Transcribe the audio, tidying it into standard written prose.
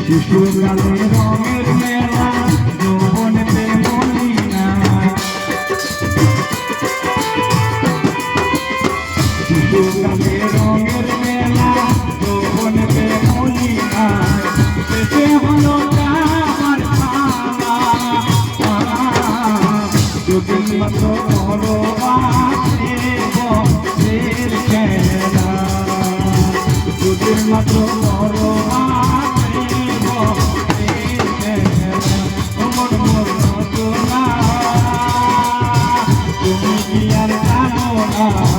শিশুকালে রঙের মেলা যৌবনেতে মলিনা শিশুকালে রঙের মেলা যৌবনেতে মলিনা শেষে হলো আমার পালা যদি মাত্র বড়ের খেলা যদি মাত্র তুমি কি আর জানো না